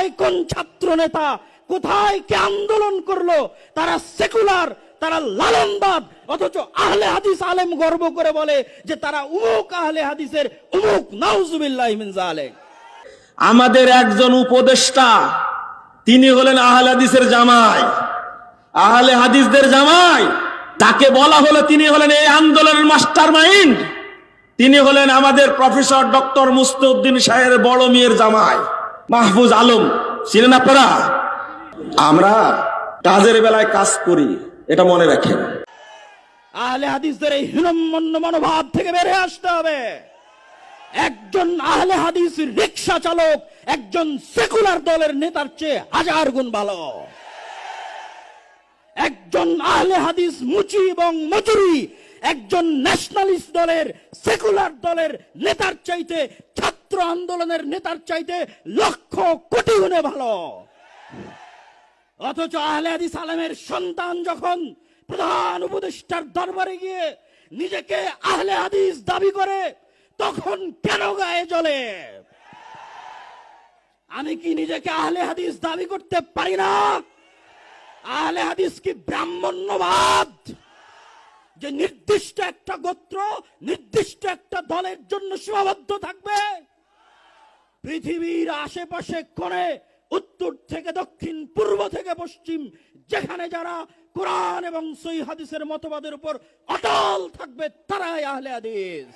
কোথায় কোন ছাত্র নেতা, কোথায় কে আন্দোলন করলো, তারা সেকুলার, তারা লালনবাদ, অথচ আহলে হাদিস আলেম গর্ব করে বলে যে তারা উমুক আহলে হাদিসের উমুক। নাউজুবিল্লাহি মিন যালিক। আমাদের একজন উপদেষ্টা, তিনি হলেন আহলে হাদিসের জামাই, আহলে হাদিসদের জামাই। তাকে বলা হলো তিনি হলেন এই আন্দোলনের মাস্টার মাইন্ড। তিনি হলেন আমাদের প্রফেসর ডক্টর মুস্তাউদ্দিন সাহেবের বড় মেয়ের জামাই মাহফুজ আলম। ছিলেন আপনারা? আমরা কাজের বেলায় কাজ করি, এটা মনে রাখেন। আহলে হাদিসদের এই হীনম্মন্য মনোভাব থেকে বেরিয়ে আসতে হবে। একজন আহলে হাদিস রিকশা চালক একজন সেকুলার দলের নেতার চেয়ে হাজার গুণ ভালো। একজন আহলে হাদিস মুচি এবং মজুরি একজন ন্যাশনালিস্ট দলের, সেকুলার দলের নেতার চাইতে, ছাত্র আন্দোলনের নেতার চাইতে লক্ষ কোটি গুণে ভালো। অথচ আহলে হাদিস আলেমের সন্তান যখন প্রধান উপদেষ্টার দরবারে গিয়ে নিজেকে আহলে হাদিস দাবি করে, তখন কেন গায়ে জ্বলে? আমি কি নিজেকে আহলে হাদিস দাবি করতে পারি না? আহলে হাদিস কি ব্রাহ্মণ্যবাদ, যে নির্দিষ্ট একটা গোত্র, নির্দিষ্ট একটা দলের জন্য সীমাবদ্ধ থাকবে? পৃথিবীর আশেপাশে কোণে, উত্তর থেকে দক্ষিণ, পূর্ব থেকে পশ্চিম, যেখানে যারা কোরআন এবং সহিহ হাদিসের মতবাদের উপর অটল থাকবে, তারাই আহলে হাদিস।